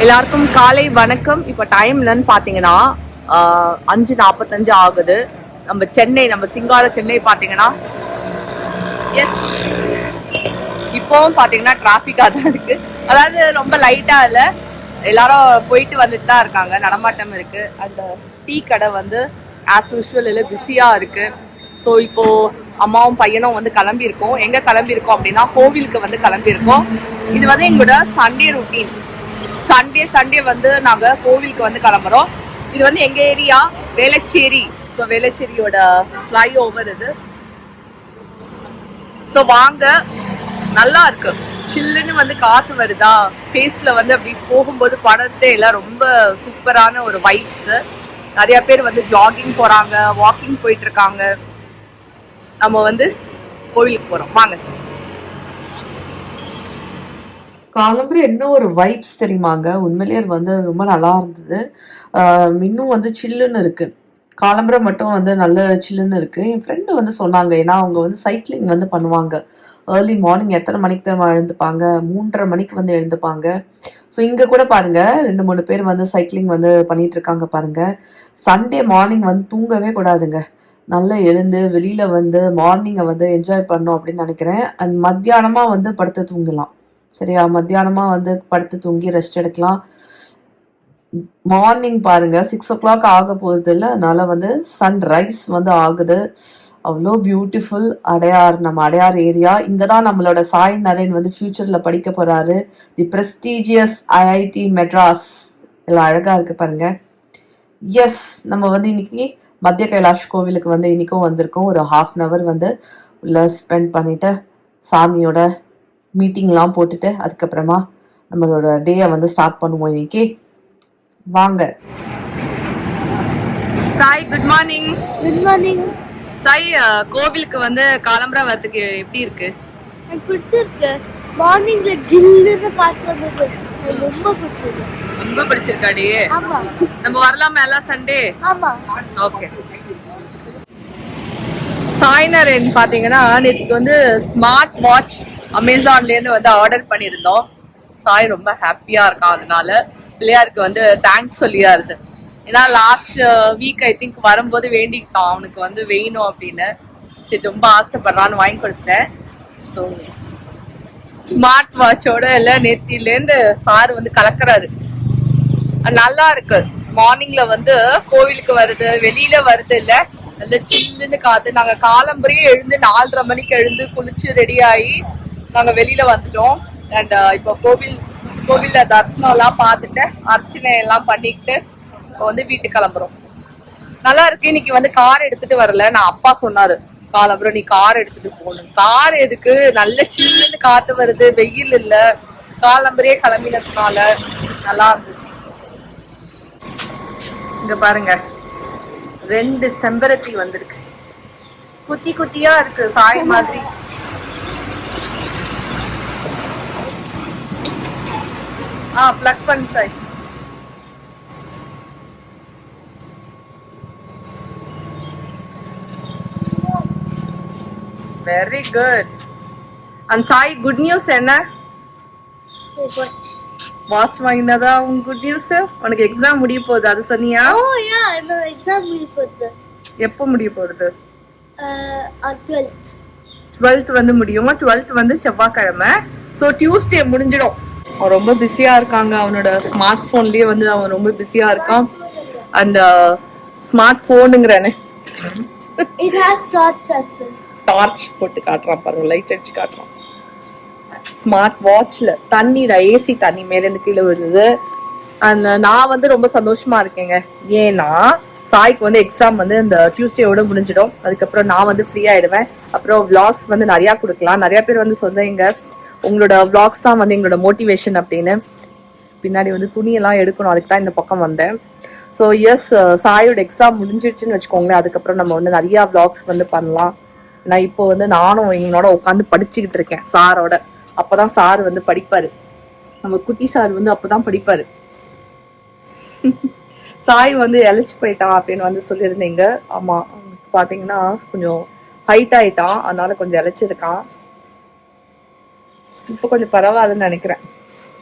எல்லாருக்கும் காலை வணக்கம். இப்போ டைம் என்னன்னு பார்த்தீங்கன்னா 5:45 ஆகுது. நம்ம சிங்கார சென்னை பார்த்தீங்கன்னா எஸ் இப்போவும் பார்த்தீங்கன்னா டிராஃபிக்காக தான் இருக்கு. அதாவது ரொம்ப லைட்டா இல்லை, எல்லாரும் போயிட்டு வந்துட்டு தான் இருக்காங்க, நடமாட்டம் இருக்கு. அந்த டீ கடை வந்து ஆஸ் யூஷுவல் இல்லை பிஸியாக இருக்கு. ஸோ இப்போ அம்மாவும் பையனும் வந்து கிளம்பியிருக்கோம். எங்கே கிளம்பியிருக்கோம் அப்படின்னா கோவிலுக்கு வந்து கிளம்பியிருக்கோம். இது வந்து எங்களோட சண்டே ரொட்டீன். சண்டே வந்து நாங்கள் கோவிலுக்கு வந்து கிளம்புறோம். இது வந்து எங்கள் ஏரியா வேளச்சேரி. ஸோ வேளச்சேரியோட ஃப்ளைஓவர் இது. ஸோ வாங்க, நல்லா இருக்கு, சில்லுன்னு வந்து காற்று வருதா, ஃபேஸில் வந்து அப்படி போகும்போது படத்தை எல்லாம் ரொம்ப சூப்பரான ஒரு வைப்ஸ். நிறைய பேர் வந்து ஜாகிங் போகிறாங்க, வாக்கிங் போயிட்டு இருக்காங்க. நம்ம வந்து கோவிலுக்கு போகிறோம், வாங்க. காலம்புரை என்ன ஒரு வைப்ஸ் தெரியுமாங்க. உண்மையிலேயே வந்து ரொம்ப நல்லா இருந்தது. இன்னும் வந்து சில்லுன்னு இருக்கு. காலம்புரை மட்டும் வந்து நல்ல சில்லுன்னு இருக்கு. என் ஃப்ரெண்டு வந்து சொன்னாங்க, ஏன்னா அவங்க வந்து சைக்கிளிங் வந்து பண்ணுவாங்க. ஏர்லி மார்னிங் எத்தனை மணிக்கு தான் எழுந்துப்பாங்க? 3:30 மணிக்கு வந்து எழுந்துப்பாங்க. ஸோ இங்கே கூட பாருங்க 2-3 பேர் வந்து சைக்கிளிங் வந்து பண்ணிட்டு இருக்காங்க பாருங்க. சண்டே மார்னிங் வந்து தூங்கவே கூடாதுங்க. நல்லா எழுந்து வெளியில வந்து மார்னிங்கை வந்து என்ஜாய் பண்ணோம் அப்படின்னு நினைக்கிறேன். அண்ட் மத்தியானமா வந்து படுத்து தூங்கலாம். சரியா, மத்தியானமா வந்து படுத்து தூங்கி ரெஸ்ட் எடுக்கலாம். மார்னிங் பாருங்க 6 o'clock ஆக போகிறது இல்லை, அதனால வந்து சன்ரைஸ் வந்து ஆகுது. அவ்வளோ பியூட்டிஃபுல். நம்ம அடையார் ஏரியா. இங்கே தான் நம்மளோட சாய் நரேன் வந்து ஃபியூச்சரில் படிக்க போகிறாரு. தி ப்ரெஸ்டீஜியஸ் ஐஐடி மெட்ராஸ். எல்லாம் அழகாக இருக்குது பாருங்க. எஸ், நம்ம வந்து இன்னைக்கு மத்திய கைலாஷ் கோவிலுக்கு வந்து இன்னைக்கும் வந்திருக்கோம். ஒரு 1/2 hour வந்து உள்ள ஸ்பெண்ட் பண்ணிட்டு சாமியோட மீட்டிங்லாம் போட்டுட்டு அதுக்கப்புறமா நம்மளோட டேயை வந்து ஸ்டார்ட் பண்ணுவோம் இன்னைக்கு. வாங்க. Sai, good morning. Good morning Sai. கோவிலுக்கு வந்து காலம்பரா வரதுக்கு எப்படி இருக்கு? எனக்கு பிடிச்சிருக்கு. மார்னிங்ல ஜில்லுன்னு காத்து வந்தது ரொம்ப பிடிச்சிருக்கு. ரொம்ப பிடிச்சிருக்காடி? ஆமா. நம்ம வரலாமா எல்லாம் சண்டே? ஆமா. ஓகே. சாய்னரன் பாத்தீங்கன்னா நேற்றுக்கு வந்து ஸ்மார்ட் வாட்ச் அமேசான்லேருந்து வந்து ஆர்டர் பண்ணியிருந்தோம். சாய் ரொம்ப ஹாப்பியாக இருக்கான். அதனால பிள்ளையாருக்கு வந்து தேங்க்ஸ் சொல்லியாருது. ஏன்னா லாஸ்ட் வீக் ஐ திங்க் வரும்போது வேண்டிக்கிட்டான் அவனுக்கு வந்து வேணும் அப்படின்னு. சரி, ரொம்ப ஆசைப்படுறான்னு வாங்கி கொடுத்தேன். ஸோ ஸ்மார்ட் வாட்சோட எல்லாம் நேத்திலேருந்து சார் வந்து கலக்கிறாரு. நல்லா இருக்கு. மார்னிங்ல வந்து கோவிலுக்கு வருது, வெளியில வருது இல்லை, நல்ல சில்லுன்னு காத்து. நாங்கள் காலம்பரையே எழுந்து 4:30 மணிக்கு எழுந்து குளிச்சு ரெடி ஆகி நாங்கள் வெளியில வந்துட்டோம். அண்ட் இப்போ கோவில்ல தரிசனம் எல்லாம் பார்த்துட்டு அர்ச்சனை எல்லாம் பண்ணிக்கிட்டு இப்போ வந்து வீட்டுக்கு கிளம்புறோம். நல்லா இருக்கு. இன்னைக்கு வந்து கார் எடுத்துட்டு வரல. நான் அப்பா சொன்னாரு, காலம்புறம் நீ கார் எடுத்துட்டு போகணும். கார் எதுக்கு? நல்ல சில்லுன்னு காத்து வருது, வெயில் இல்ல, காலம்பரையே கிளம்பினதுனால நல்லா இருந்தது. இங்க பாருங்க 2 செம்பருத்தி வந்திருக்கு. குட்டி குட்டியா இருக்கு, சாய் மாதிரி. பிளக் பண்ணு Sai. Very good. And Sai, good news என்ன? வாட்ச் வாங்கினதா உன் குட் நியூஸ்? உனக்கு எக்ஸாம் முடிய போகுது, அது சொன்னியா? ஓ யா, என்னோட எக்ஸாம் முடிய போகுது. எப்போ முடிய போகுது? 12th வந்து முடியும். 12th வந்து செவ்வாய்க்கிழமை. ஸோ டியூஸ்டே முடிஞ்சிடும். அவன் ரொம்ப பிஸியா இருக்காங்க. அவனோட ஸ்மார்ட் போன்லயே வந்து அவன் ரொம்ப பிஸியா இருக்கான். அண்ட் ஸ்மார்ட் போனுங்கிறானே, it has torch as well. Torch போட்டு காட்டுறான் பாருங்க, லைட் அடிச்சு காட்டுறான். ஸ்மார்ட் வாட்ச்ல தண்ணியில ஏசி தண்ணி மேல இருந்து கீழே விழுது. அண்ட் நான் வந்து ரொம்ப சந்தோஷமா இருக்கேங்க. ஏன்னா சாய்க்கு வந்து எக்ஸாம் வந்து இந்த டியூஸ்டேயோட முடிஞ்சிடும். அதுக்கப்புறம் நான் வந்து ஃப்ரீ ஆயிடுவேன். அப்புறம் விளாக்ஸ் வந்து நிறைய கொடுக்கலாம். நிறைய பேர் வந்து சொன்னீங்க உங்களோட விளாக்ஸ் தான் வந்து எங்களோட மோட்டிவேஷன் அப்படின்னு. பின்னாடி வந்து துணியெல்லாம் எடுக்கணும், அதுக்கு தான் இந்த பக்கம் வந்தேன். ஸோ எஸ், சாயோட எக்ஸாம் முடிஞ்சிருச்சுன்னு வச்சுக்கோங்களேன். அதுக்கப்புறம் நம்ம வந்து நிறையா விளாக்ஸ் வந்து பண்ணலாம். நான் இப்போ வந்து நானும் எங்களோட உட்காந்து படிச்சுக்கிட்டு இருக்கேன் சாரோட. அப்போதான் சார் வந்து படிப்பாரு. நம்ம குட்டி சார் வந்து அப்போதான் படிப்பாரு. சாய் வந்து இழைச்சி போயிட்டான் அப்படின்னு வந்து சொல்லியிருந்தீங்க. ஆமா, பாத்தீங்கன்னா கொஞ்சம் ஹைட் ஆயிட்டான், அதனால கொஞ்சம் இழைச்சிருக்கான். இப்போ கொஞ்சம் பரவாயில்லன்னு நினைக்கிறேன்.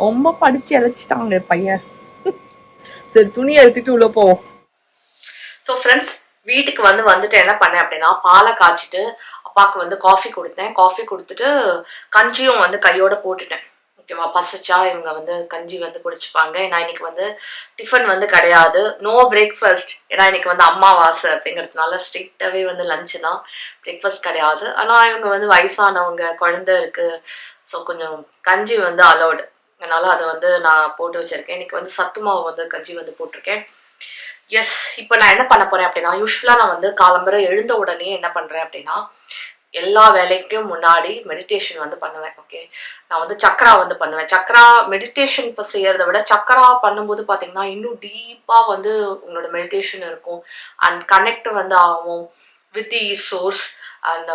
ரொம்ப படிச்சு இழைச்சிட்டாங்க பையன். சரி துணி எடுத்துட்டு உள்ள போவோம். ஸோ ஃப்ரெண்ட்ஸ், வீட்டுக்கு வந்துட்டு என்ன பண்ணேன் அப்படின்னா, பாலை காய்ச்சிட்டு அப்பாவுக்கு வந்து காஃபி கொடுத்தேன். காஃபி கொடுத்துட்டு கஞ்சியும் வந்து கையோட போட்டுட்டேன். ஓகேவா, பசிச்சா இவங்க வந்து கஞ்சி வந்து குடிச்சுப்பாங்க. ஏன்னா இன்னைக்கு வந்து டிஃபன் வந்து கிடையாது, நோ பிரேக்ஃபாஸ்ட். ஏன்னா இன்னைக்கு வந்து அம்மாவாசை அப்படிங்கிறதுனால ஸ்ட்ரிக்டாகவே வந்து லஞ்சு தான், பிரேக்ஃபாஸ்ட் கிடையாது. ஆனால் இவங்க வந்து வயசானவங்க, குழந்தை இருக்கு, ஸோ கொஞ்சம் கஞ்சி வந்து அலௌடு. அதனால அதை வந்து நான் போட்டு வச்சிருக்கேன். இன்னைக்கு வந்து சத்து மாவு வந்து கஞ்சி வந்து போட்டிருக்கேன். எஸ், இப்போ நான் என்ன பண்ண போறேன் அப்படின்னா, யூஸ்வலாக நான் வந்து காலம்பரை எழுந்த உடனே என்ன பண்றேன் அப்படின்னா, எல்லா வேலைக்கும் முன்னாடி மெடிடேஷன் வந்து பண்ணுவேன். ஓகே, நான் வந்து சக்ரா வந்து பண்ணுவேன். சக்ரா மெடிடேஷன் இப்போ செய்யறதை விட சக்ரா பண்ணும்போது பார்த்தீங்கன்னா இன்னும் டீப்பாக வந்து உங்களோட மெடிடேஷன் இருக்கும் அண்ட் கனெக்ட் வந்து ஆகும் with the source and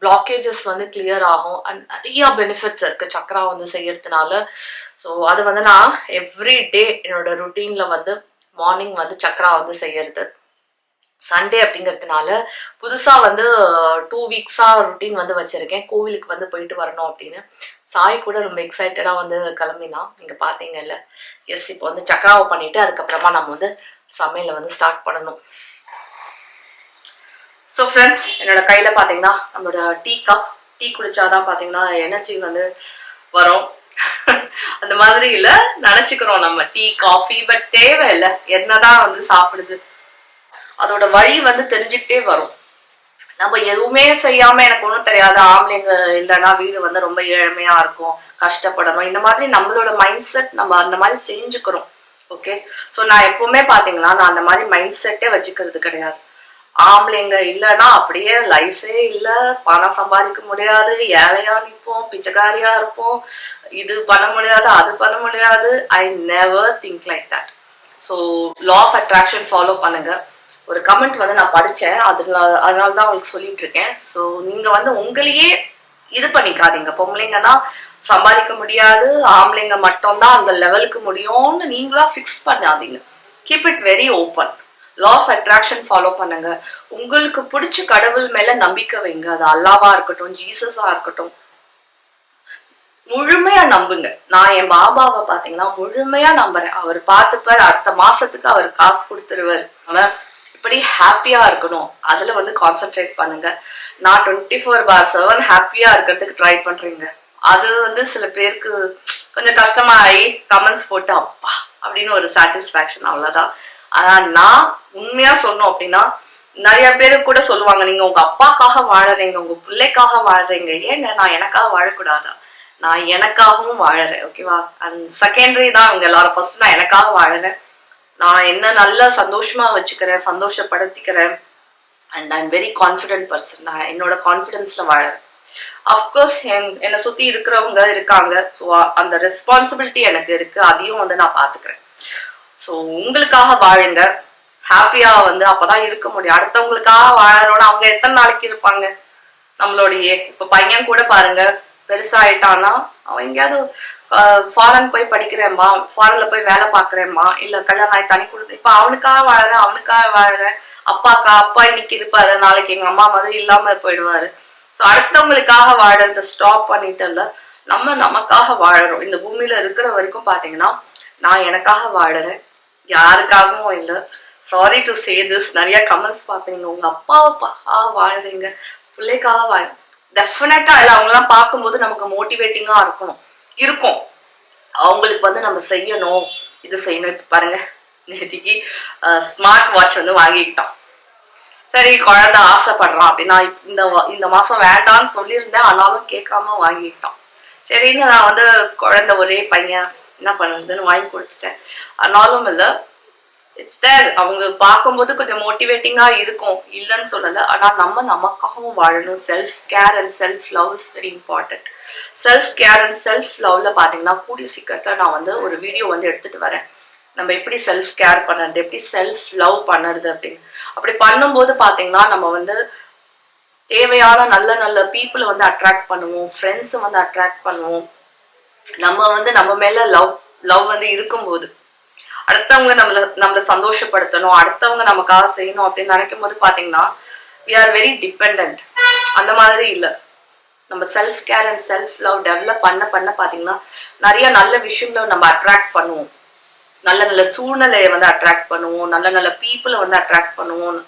blockages வந்து கிளியர் ஆகும் அண்ட் நிறைய பெனிஃபிட்ஸ் இருக்கு சக்ரா வந்து செய்யறதுனால. ஸோ அது வந்து நான் எவ்ரி டே என்னோட ருட்டீன்ல வந்து மார்னிங் வந்து சக்ரா வந்து செய்யறது. சண்டே அப்படிங்கிறதுனால புதுசாக வந்து 2 வீக்ஸாக ருட்டீன் வந்து வச்சுருக்கேன். கோவிலுக்கு வந்து போயிட்டு வரணும் அப்படின்னு. சாய் கூட ரொம்ப எக்ஸைட்டடாக வந்து கிளம்பினா, நீங்கள் பார்த்தீங்கல்ல. எஸ், இப்போ வந்து சக்ராவை பண்ணிவிட்டு அதுக்கப்புறமா நம்ம வந்து சமையலை வந்து ஸ்டார்ட் பண்ணணும். ஸோ ஃப்ரெண்ட்ஸ், என்னோட கையில் பார்த்தீங்கன்னா நம்மளோட டீ கப். டீ குடிச்சாதான் பார்த்தீங்கன்னா எனர்ஜி வந்து வரும். அந்த மாதிரி இல்லை, நினச்சிக்கிறோம் நம்ம டீ காஃபி, பட் தேவை இல்லை. என்னதான் வந்து சாப்பிடுது, அதோட வழி வந்து தெரிஞ்சுக்கிட்டே வரும். நம்ம எதுவுமே செய்யாம எனக்கு ஒன்றும் தெரியாது, ஆம்பளைங்க இல்லைன்னா வீடு வந்து ரொம்ப ஏழ்மையா இருக்கும், கஷ்டப்படணும், இந்த மாதிரி நம்மளோட மைண்ட் செட் நம்ம அந்த மாதிரி செஞ்சுக்கிறோம். ஓகே, ஸோ நான் எப்பவுமே பார்த்தீங்கன்னா நான் அந்த மாதிரி மைண்ட் செட்டே வச்சுக்கிறது கிடையாது. ஆம்பளைங்க இல்லைன்னா அப்படியே லைஃபே இல்லை, பணம் சம்பாதிக்க முடியாது, ஏழையா நிற்போம், பிச்சைக்காரியா இருப்போம், இது பண்ண முடியாது, அது பண்ண முடியாது. I never think like that. So law of attraction follow பண்ணுங்க. ஒரு கமெண்ட் வந்து நான் படித்தேன், அதனால தான் உங்களுக்கு சொல்லிட்டு இருக்கேன். ஸோ நீங்கள் வந்து உங்களையே இது பண்ணிக்காதீங்க. பொம்பளைங்கன்னா சம்பாதிக்க முடியாது, ஆம்பளைங்க மட்டும்தான் அந்த லெவலுக்கு முடியும்னு நீங்களா ஃபிக்ஸ் பண்ணாதீங்க. Keep it very open. Law of attraction follow பண்ணுங்க. உங்களுக்கு பிடிச்ச கடவுள் மேல நம்பிக்கை வைங்க. அது அல்லாவா இருக்கட்டும், ஜீசஸா இருக்கட்டும், முழுமையா நம்புங்க. நான் என் பாபாவை பாத்தீங்கன்னா முழுமையா நம்புறேன். அவர் பார்த்துப்பாரு, அடுத்த மாசத்துக்கு அவர் காசு கொடுத்துருவாரு. அவன் இப்படி ஹாப்பியா இருக்கணும், அதுல வந்து கான்சென்ட்ரேட் பண்ணுங்க. நான் 24/7 ஹாப்பியா இருக்கிறதுக்கு ட்ரை பண்றீங்க. அது வந்து சில பேருக்கு கொஞ்சம் கஷ்டமாயி கமெண்ட்ஸ் போட்டு அப்பா அப்படின்னு ஒரு சாட்டிஸ்ஃபேக்ஷன், அவ்வளவுதான். ஆனா நான் உண்மையா சொன்னோம் அப்படின்னா, நிறைய பேரு கூட சொல்லுவாங்க, நீங்க உங்க அப்பாக்காக வாழறீங்க, உங்க பிள்ளைக்காக வாழ்றீங்க, ஏங்க நான் எனக்காக வாழக்கூடாதா? நான் எனக்காகவும் வாழறேன். ஓகேவா, அண்ட் செகண்டரி தான் அவங்க எல்லாரும். ஃபர்ஸ்ட் நான் எனக்காக வாழறேன், நான் என்ன நல்லா சந்தோஷமா வச்சுக்கிறேன், சந்தோஷப்படுத்திக்கிறேன். And I am very confident person. நான் என்னோட கான்ஃபிடென்ஸ்ல வாழறேன். அஃப்கோர்ஸ் என்னை சுத்தி இருக்கிறவங்க இருக்காங்க, ஸோ அந்த ரெஸ்பான்சிபிலிட்டி எனக்கு இருக்கு, அதையும் வந்து நான் பாத்துக்கிறேன். ஸோ உங்களுக்காக வாழுங்க, ஹாப்பியா வந்து அப்பதான் இருக்க முடியும். அடுத்தவங்களுக்காக வாழறோம்னா அவங்க எத்தனை நாளைக்கு இருப்பாங்க நம்மளோடைய? இப்ப பையன் கூட பாருங்க, பெருசாயிட்டானா அவன் எங்கேயாவது ஃபாரின் போய் படிக்கிறேம்மா, ஃபாரின்ல போய் வேலை பாக்குறேம்மா, இல்ல கல்யாணம் ஆகி தனி கொடுத்து, இப்ப அவனுக்காக வாழறேன். அப்பா இன்னைக்கு இருப்பாரு, நாளைக்கு எங்க அம்மா மாதிரி இல்லாம போயிடுவாரு. ஸோ அடுத்தவங்களுக்காக வாழறத ஸ்டாப் பண்ணிட்டல, நம்ம நமக்காக வாழறோம். இந்த பூமியில இருக்கிற வரைக்கும் பாத்தீங்கன்னா நான் எனக்காக வாழறேன், யாருக்காகவும் இல்லை. Sorry to say this. நிறைய கமெண்ட்ஸ் பார்ப்பீங்க, உங்க அப்பாவுக்காக வாழறீங்க, பிள்ளைக்காக வாழ. டெஃபினட்டா இல்லை, அவங்களாம் பார்க்கும்போது நமக்கு மோட்டிவேட்டிங்கா இருக்கும். அவங்களுக்கு வந்து நம்ம செய்யணும், இது செய்யணும். இப்ப பாருங்க, நேற்றுக்கு ஸ்மார்ட் வாட்ச் வந்து வாங்கிக்கிட்டோம். சரி, குழந்தை ஆசைப்படுறான் அப்படின்னா இந்த மாசம் வேண்டான்னு சொல்லியிருந்தேன், ஆனாலும் கேட்காம வாங்கிக்கிட்டோம். சரின்னு நான் வந்து குழந்தை ஒரே பையன், என்ன பண்ணுறதுன்னு வாங்கி கொடுத்துட்டேன். ஆனாலும் இல்லை, இட்ஸ் தேர். அவங்க பார்க்கும்போது கொஞ்சம் மோட்டிவேட்டிங்கா இருக்கும், இல்லைன்னு சொல்லலை. ஆனால் நம்ம நமக்காகவும் வாழணும். Self care and self love is very important. Self care and self லவ்ல பார்த்தீங்கன்னா கூடிய சீக்கிரத்தில் நான் வந்து ஒரு வீடியோ வந்து எடுத்துட்டு வரேன். நம்ம எப்படி செல்ஃப் கேர் பண்ணுறது, எப்படி செல்ஃப் லவ் பண்ணுறது அப்படின்னு. அப்படி பண்ணும்போது பார்த்தீங்கன்னா நம்ம வந்து தேவையான நல்ல நல்ல பீப்புளை வந்து அட்ராக்ட் பண்ணுவோம், ஃப்ரெண்ட்ஸை வந்து அட்ராக்ட் பண்ணுவோம். நம்ம வந்து நம்ம மேல லவ் வந்து இருக்கும்போது அடுத்தவங்க நம்மளை சந்தோஷப்படுத்தணும், அடுத்தவங்க நமக்காக செய்யணும் அப்படின்னு நினைக்கும் போது பாத்தீங்கன்னா we are very dependent. அந்த மாதிரி இல்லை, நம்ம self care and self love develop பண்ண பாத்தீங்கன்னா நிறைய நல்ல விஷயங்களை நம்ம அட்ராக்ட் பண்ணுவோம். நல்ல நல்ல சூழ்நிலையை வந்து அட்ராக்ட் பண்ணுவோம், நல்ல நல்ல பீப்புளை வந்து அட்ராக்ட் பண்ணுவோம்,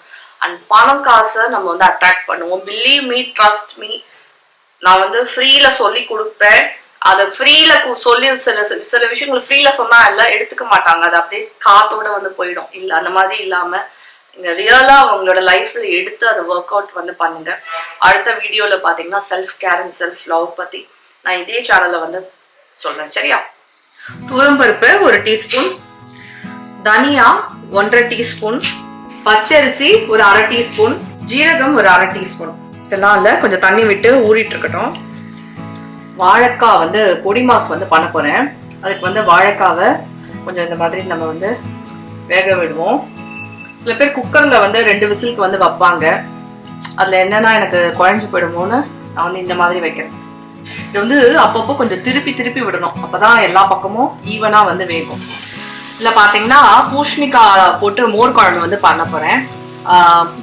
அண்ட் பணம் காசை நம்ம வந்து அட்ராக்ட் பண்ணுவோம். பிலீவ் மீ, ட்ரஸ்ட் மீ, நான் வந்து ஃப்ரீல சொல்லி கொடுப்பேன். அதை ஃப்ரீல சொல்லி சில விஷயங்கள் ஃப்ரீல சொன்னா எல்லாம் எடுத்துக்க மாட்டாங்க, அது அப்படியே காத்தோட வந்து போயிடும். இல்லை அந்த மாதிரி இல்லாம நீங்க ரியலா அவங்களோட லைஃப்ல எடுத்து அதை ஒர்க் அவுட் வந்து பண்ணுங்க. அடுத்த வீடியோல பாத்தீங்கன்னா self care and self love பத்தி நான் இதே சேனல்ல வந்து சொல்றேன். சரியா? துவரம்பருப்பு 1 டீஸ்பூன், தனியா 1.5 டீஸ்பூன், பச்சரிசி ஒரு 1/2 டீஸ்பூன், ஜீரகம் ஒரு 1/2 டீஸ்பூன். இதெல்லாம் இல்ல கொஞ்சம் தண்ணி விட்டு ஊறிட்டு இருக்கட்டும். வாழைக்காய் வந்து பொடி மாஸ் வந்து பண்ண போறேன். அதுக்கு வந்து வாழைக்காவை கொஞ்சம் இந்த மாதிரி நம்ம வந்து வேக விடுவோம். சில பேர் குக்கர்ல வந்து 2 விசிலுக்கு வந்து வைப்பாங்க. அதுல என்னன்னா எனக்கு குழஞ்சு போயிடுமோன்னு நான் வந்து இந்த மாதிரி வைக்கிறேன். இது வந்து அப்பப்போ கொஞ்சம் திருப்பி திருப்பி விடணும், அப்பதான் எல்லா பக்கமும் ஈவனா வந்து வேகும். இதுல பாத்தீங்கன்னா பூசணிக்காய் போட்டு மோர் குழம்பு வந்து பண்ண போறேன்.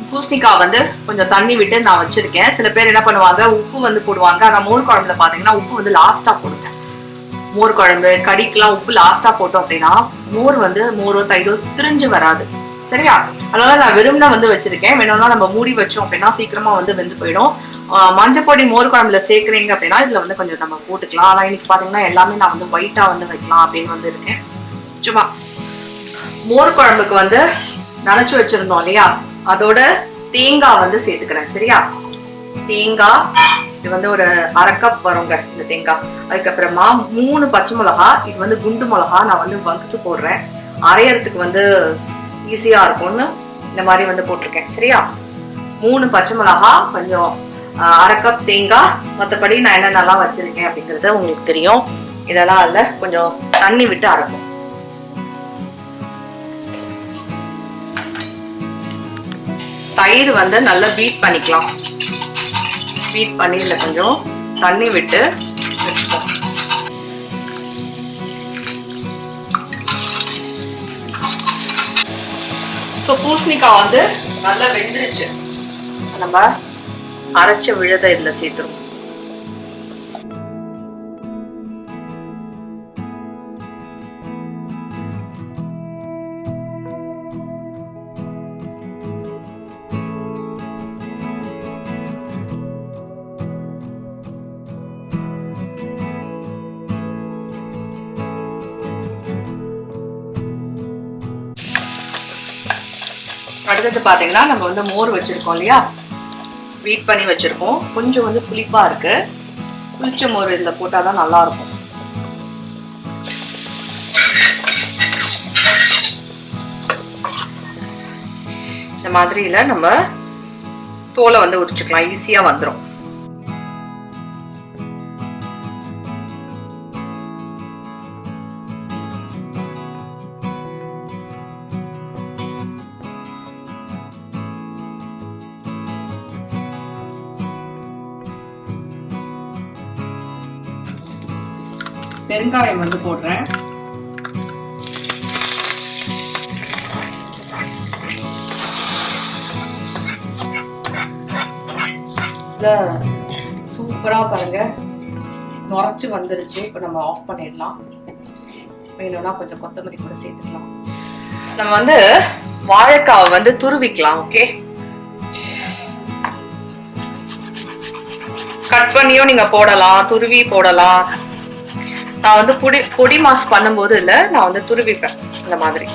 பூசணிக்காய் வந்து கொஞ்சம் தண்ணி விட்டு நான் வச்சிருக்கேன். சில பேர் என்ன பண்ணுவாங்க, உப்பு வந்து போடுவாங்க. ஆனா மோர் குழம்புல பாத்தீங்கன்னா உப்பு வந்து லாஸ்டா போடுங்க. மோர் குழம்பு கடிக்கெல்லாம் உப்பு லாஸ்டா போட்டோம் அப்படின்னா மோரோ தயிரோ திரிஞ்சு வராது. சரியா? அதனால நான் வெறும்னா வந்து வச்சிருக்கேன். வேணும்னா நம்ம மூடி வச்சோம் அப்படின்னா சீக்கிரமா வந்து வெந்து போயிடும். மஞ்சப்பொடி மோர் குழம்புல சேர்க்குறீங்க அப்படின்னா இதுல வந்து கொஞ்சம் நம்ம போட்டுக்கலாம். ஆனா இன்னைக்கு பாத்தீங்கன்னா எல்லாமே நான் வந்து ஒயிட்டா வந்து வைக்கலாம் அப்படின்னு வந்து இருக்கேன். சும்மா மோர் குழம்புக்கு வந்து நினைச்சு வச்சிருந்தோம் இல்லையா, அதோட தேங்காய் வந்து சேர்த்துக்கிறேன். சரியா? தேங்காய் இது வந்து ஒரு 1/2 கப் வருங்க இந்த தேங்காய். அதுக்கப்புறமா 3 பச்சை மிளகா, இது வந்து குண்டு மிளகா நான் வந்து வகுத்து போடுறேன். அரையறதுக்கு வந்து ஈஸியா இருக்கும்னு இந்த மாதிரி வந்து போட்டிருக்கேன். சரியா? 3 பச்சை மிளகா, கொஞ்சம் 1/2 கப் தேங்காய், மற்றபடி நான் என்னென்னலாம் வச்சிருக்கேன் அப்படிங்கறது உங்களுக்கு தெரியும். இதெல்லாம் அதுல கொஞ்சம் தண்ணி விட்டு அரைப்போம். தயிர் வந்து நல்லா பீட் பண்ணிக்கலாம். பீட் பண்ணி இதுல கொஞ்சம் தண்ணி விட்டு வச்சுப்போம். பூசணிக்காய் வந்து நல்லா வெந்துருச்சு. நம்ம அரைச்ச விழுதை இதுல சேர்த்துருவோம். அடுத்தது பாத்தீங்கன்னா நம்ம வந்து மோர் வச்சிருக்கோம் இல்லையா, பீட் பண்ணி வச்சிருக்கோம். கொஞ்சம் வந்து புளிப்பா இருக்கு. புளிச்ச மோர் இதுல போட்டாதான் நல்லா இருக்கும். இந்த மாதிரில நம்ம தோலை வந்து உரிச்சுக்கலாம், ஈஸியா வந்துடும். பெருங்காயம் வந்து போடுறேன். சூப்பரா பாருங்க நுரைச்சு வந்துருச்சு. இப்ப நம்ம ஆஃப் பண்ணிடலாம். வேணும்னா கொஞ்சம் கொத்தமல்லி கூட சேர்த்துக்கலாம். நம்ம வந்து வாழைக்காவை வந்து துருவிக்கலாம். ஓகே, கட் பண்ணியும் நீங்க போடலாம், துருவி போடலாம். நான் வந்து பொடி மாஸ் பண்ணும்போது இல்ல, நான் வந்து துருவிப்பேன் இந்த மாதிரி.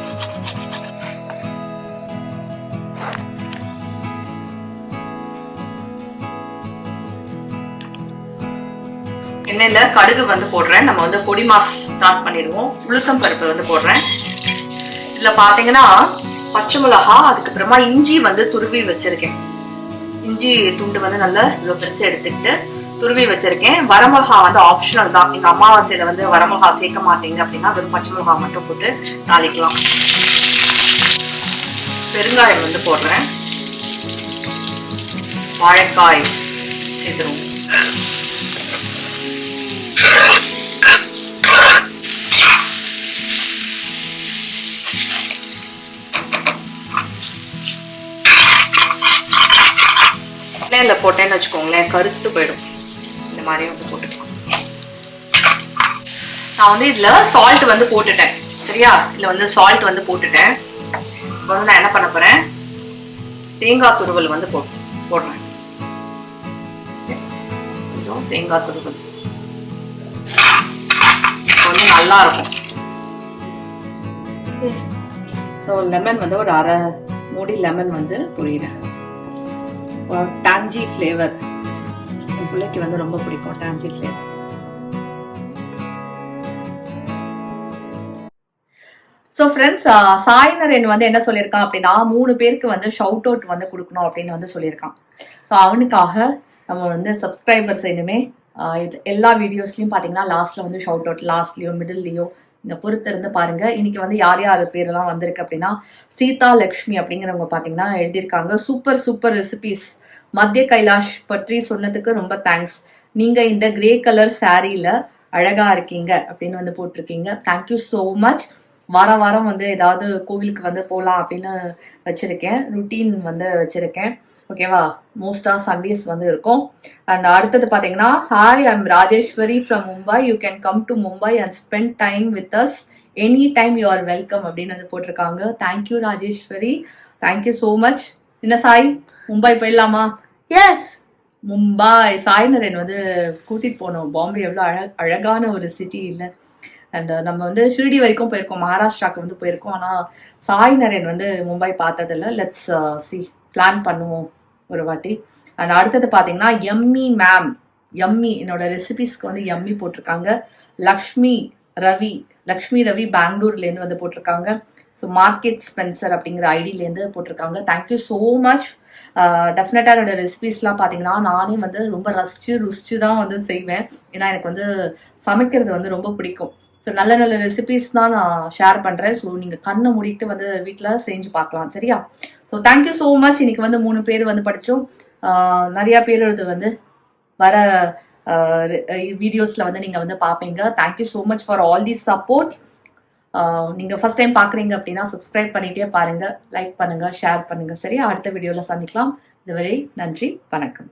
எண்ணெயில கடுகு வந்து போடுறேன். நம்ம வந்து பொடி மாஸ் ஸ்டார்ட் பண்ணிடுவோம். உளுத்தம் பருப்பு வந்து போடுறேன். இதுல பாத்தீங்கன்னா பச்சை மிளகா, அதுக்கப்புறமா இஞ்சி வந்து துருவி வச்சிருக்கேன். இஞ்சி துண்டு வந்து நல்லா இவ்வளவு பெருசு எடுத்துக்கிட்டு துருவி வச்சிருக்கேன். வரமிளகா வந்து ஆப்ஷனல் தான். எங்க அமாவாசையில வந்து வரமிளகா சேர்க்க மாட்டீங்க அப்படின்னா வெறும் பச்சை மிளகா மட்டும் போட்டு தாளிக்கலாம். பெருங்காயம் வந்து போடுறேன். வாழைக்காய் சேர்த்துருவோம். எண்ணெயில போட்டேன்னு வச்சுக்கோங்களேன், கருத்து போயிடும். இந்த மாதிரி வந்து போட்டுக்கலாம். நான் வந்து இதுல சால்ட் வந்து போட்டுட்டேன். சரியா? இதில் வந்து சால்ட் வந்து போட்டுட்டேன். இப்போ வந்து நான் என்ன பண்ண போகிறேன், தேங்காய் துருவல் வந்து போடுறேன். கொஞ்சம் தேங்காய் துருவல் வந்து நல்லா இருக்கும். ஸோ லெமன் வந்து ஒரு அரை மூடி லெமன் வந்து புரியுறேன். டான்ஜி ஃப்ளேவர் என் பிள்ளைக்கு வந்து ரொம்ப பிடிக்கும், டான்ஜி ஃப்ளேவர். ஸோ ஃப்ரெண்ட்ஸ், சாய்நரன் வந்து என்ன சொல்லியிருக்கான் அப்படின்னா 3 பேருக்கு வந்து ஷவுட் அவுட் வந்து கொடுக்கணும் அப்படின்னு வந்து சொல்லியிருக்கான். ஸோ அவனுக்காக நம்ம வந்து சப்ஸ்கிரைபர்ஸ் இனிமே இது எல்லா வீடியோஸ்லையும் பார்த்தீங்கன்னா லாஸ்ட்ல வந்து ஷவுட் அவுட், லாஸ்ட்லயோ மிடில்லையோ நீங்க பொறுத்திருந்து பாருங்க. இன்னைக்கு வந்து யார் யார் பேரெல்லாம் வந்திருக்கு அப்படின்னா, சீதா லக்ஷ்மி அப்படிங்கிறவங்க பார்த்தீங்கன்னா எழுதியிருக்காங்க. சூப்பர் சூப்பர் ரெசிபிஸ், மத்திய கைலாஷ் பற்றி சொன்னதுக்கு ரொம்ப தேங்க்ஸ். நீங்க இந்த கிரே கலர் சாரீல அழகா இருக்கீங்க அப்படின்னு வந்து போட்டிருக்கீங்க. Thank you so much. வாரம் வந்து ஏதாவது கோவிலுக்கு வந்து போகலாம் அப்படின்னு வச்சிருக்கேன், ருட்டீன் வந்து வச்சிருக்கேன். ஓகேவா? மோஸ்டா சண்டேஸ் வந்து இருக்கும். அண்ட் அடுத்தது பார்த்தீங்கன்னா, hi, I am Rajeshwari from Mumbai. You can come to Mumbai and spend time with us any time. You are welcome அப்படின்னு வந்து போட்டிருக்காங்க. Thank you Rajeshwari, thank you so much. என்ன சாய், மும்பை போயிடலாமா? எஸ், மும்பை சாய்நரன் வந்து கூட்டிட்டு போனோம். பாம்பே எவ்வளோ அழகான ஒரு சிட்டி இல்லை? அண்ட் நம்ம வந்து ஷிரடி வரைக்கும் போயிருக்கோம், மகாராஷ்டிராவுக்கு வந்து போயிருக்கோம். ஆனால் சாய்நரன் வந்து மும்பை பார்த்ததில்ல. லெட்ஸ் சி, பிளான் பண்ணுவோம் ஒரு வாட்டி. அண்ட் அடுத்தது பார்த்தீங்கன்னா எம்மி மேம், எம்மி என்னோட ரெசிபிஸ்க்கு வந்து எம்மி போட்டிருக்காங்க. லக்ஷ்மி ரவி பெங்களூர்லேருந்து வந்து போட்டிருக்காங்க. ஸோ மார்க்கெட் ஸ்பென்சர் அப்படிங்கிற ஐடியிலேருந்து போட்டிருக்காங்க. Thank you so much. டெஃபினட்டாக என்னோட ரெசிபிஸ்லாம் பார்த்தீங்கன்னா நானே வந்து ரொம்ப ருசிச்சு தான் வந்து செய்வேன். ஏன்னா எனக்கு வந்து சமைக்கிறது வந்து ரொம்ப பிடிக்கும். ஸோ நல்ல நல்ல ரெசிபிஸ் தான் நான் ஷேர் பண்ணுறேன். ஸோ நீங்கள் கண்ணை மூடிட்டு வந்து வீட்டில் செஞ்சு பார்க்கலாம், சரியா? So thank you so much. இன்னைக்கு வந்து 3 பேர் வந்து படித்தோம். நிறையா பேர் இது வந்து வர வீடியோஸில் வந்து நீங்கள் வந்து பார்ப்பீங்க. Thank you so much for all the support. நீங்கள் ஃபர்ஸ்ட் டைம் பார்க்குறீங்க அப்படின்னா சப்ஸ்கிரைப் பண்ணிகிட்டே பாருங்கள், லைக் பண்ணுங்கள், ஷேர் பண்ணுங்கள், சரியா? அடுத்த வீடியோவில் சந்திக்கலாம். இதுவரை நன்றி, வணக்கம்.